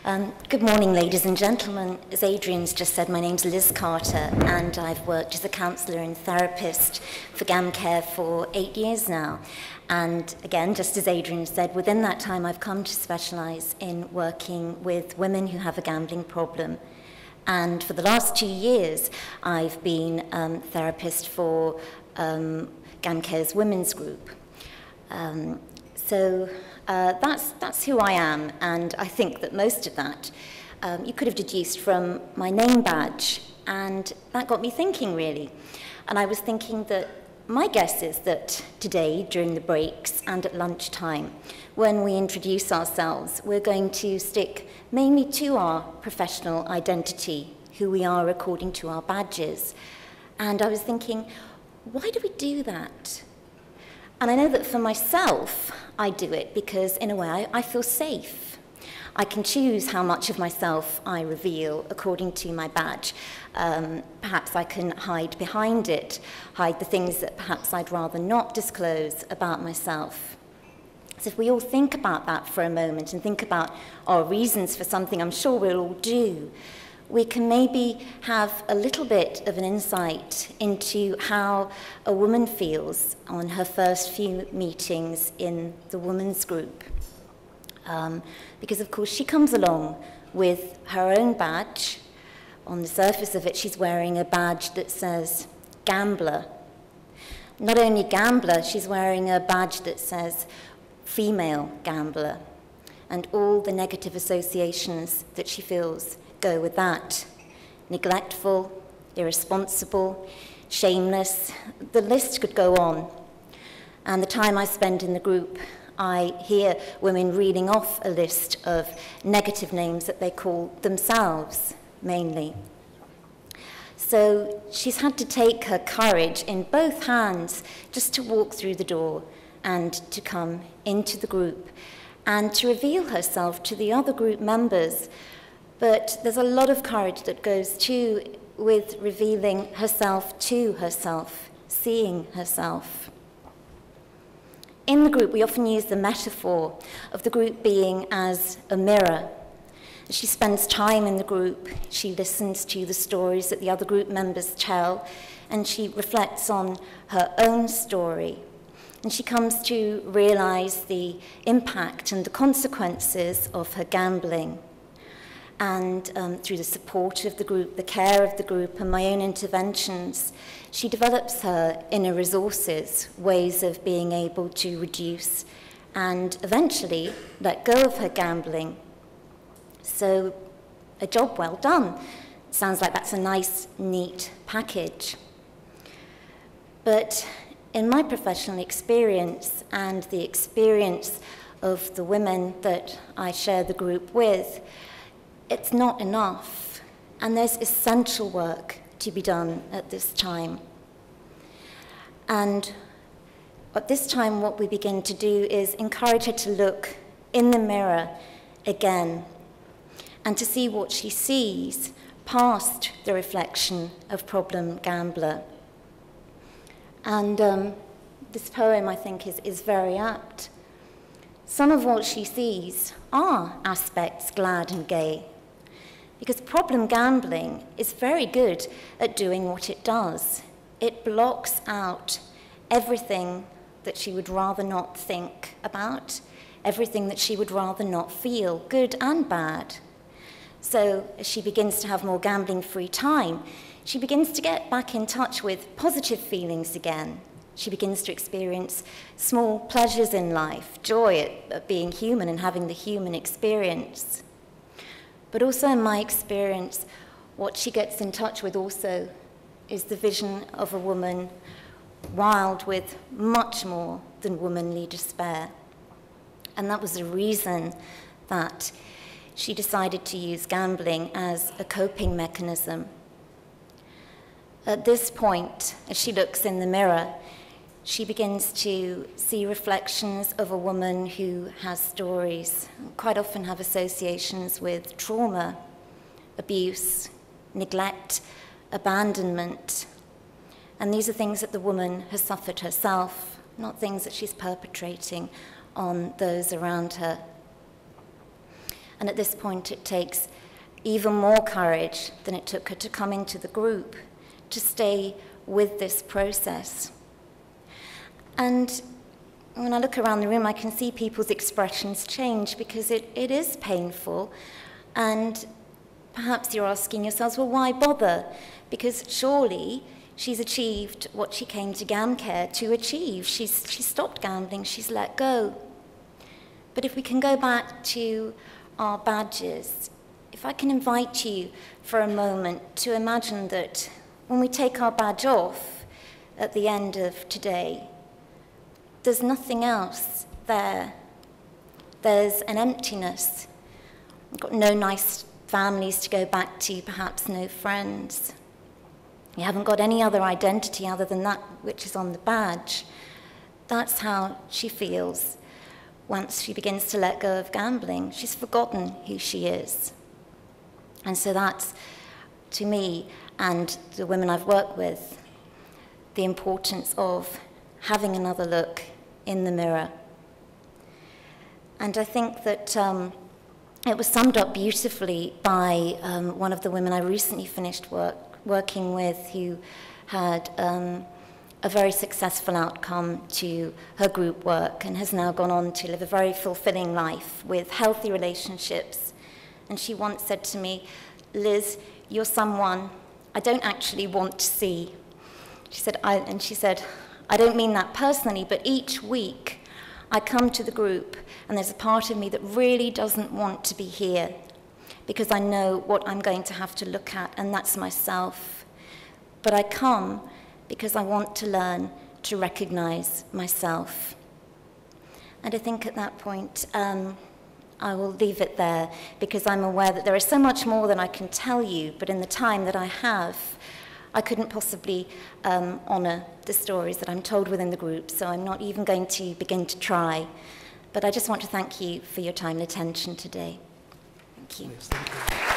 Good morning, ladies and gentlemen. As Adrian's just said, my name's Liz Carter, and I've worked as a counsellor and therapist for GamCare for 8 years now. And again, just as Adrian said, within that time I've come to specialise in working with women who have a gambling problem. And for the last 2 years, I've been therapist for GamCare's women's group. That's who I am, and I think that most of that you could have deduced from my name badge, and that got me thinking, really. And I was thinking that my guess is that today, during the breaks and at lunchtime, when we introduce ourselves, we're going to stick mainly to our professional identity, who we are according to our badges. And I was thinking, why do we do that? And I know that for myself, I do it because, in a way, I feel safe. I can choose how much of myself I reveal according to my badge. Perhaps I can hide behind it, hide the things that perhaps I'd rather not disclose about myself. So if we all think about that for a moment and think about our reasons for something, I'm sure we'll all do, we can maybe have a little bit of an insight into how a woman feels on her first few meetings in the women's group. Because, of course, she comes along with her own badge. On the surface of it, she's wearing a badge that says gambler. Not only gambler, she's wearing a badge that says female gambler, and all the negative associations that she feels go with that. Neglectful, irresponsible, shameless, the list could go on. And the time I spend in the group, I hear women reading off a list of negative names that they call themselves, mainly. So she's had to take her courage in both hands just to walk through the door and to come into the group and to reveal herself to the other group members. But there's a lot of courage that goes too with revealing herself to herself, seeing herself. In the group, we often use the metaphor of the group being as a mirror. She spends time in the group, she listens to the stories that the other group members tell, and she reflects on her own story. And she comes to realize the impact and the consequences of her gambling. And through the support of the group, the care of the group, and my own interventions, she develops her inner resources, ways of being able to reduce and eventually let go of her gambling. So, a job well done. Sounds like that's a nice, neat package. But in my professional experience and the experience of the women that I share the group with, it's not enough, and there's essential work to be done at this time. And at this time, what we begin to do is encourage her to look in the mirror again and to see what she sees past the reflection of problem gambler. And this poem, I think, is very apt. Some of what she sees are aspects glad and gay, because problem gambling is very good at doing what it does. It blocks out everything that she would rather not think about, everything that she would rather not feel, good and bad. So as she begins to have more gambling-free time, she begins to get back in touch with positive feelings again. She begins to experience small pleasures in life, joy at being human and having the human experience. But also in my experience, what she gets in touch with also is the vision of a woman wild with much more than womanly despair. And that was the reason that she decided to use gambling as a coping mechanism. At this point, as she looks in the mirror, she begins to see reflections of a woman who has stories, quite often have associations with trauma, abuse, neglect, abandonment. And these are things that the woman has suffered herself, not things that she's perpetrating on those around her. And at this point, it takes even more courage than it took her to come into the group, to stay with this process. And when I look around the room, I can see people's expressions change because it is painful. And perhaps you're asking yourselves, well, why bother? Because surely she's achieved what she came to GamCare to achieve. She's stopped gambling, she's let go. But if we can go back to our badges, if I can invite you for a moment to imagine that when we take our badge off at the end of today, there's nothing else there. There's an emptiness. We've got no nice families to go back to, perhaps no friends. You haven't got any other identity other than that which is on the badge. That's how she feels once she begins to let go of gambling. She's forgotten who she is. And so that's, to me and the women I've worked with, the importance of having another look in the mirror. And I think that it was summed up beautifully by one of the women I recently finished working with, who had a very successful outcome to her group work and has now gone on to live a very fulfilling life with healthy relationships. And she once said to me, Liz, you're someone I don't actually want to see. She said, I don't mean that personally, but each week I come to the group and there's a part of me that really doesn't want to be here because I know what I'm going to have to look at, and that's myself. But I come because I want to learn to recognize myself. And I think at that point, I will leave it there because I'm aware that there is so much more than I can tell you, but in the time that I have, I couldn't possibly honor the stories that I'm told within the group, so I'm not even going to begin to try. But I just want to thank you for your time and attention today. Thank you. Yes, thank you.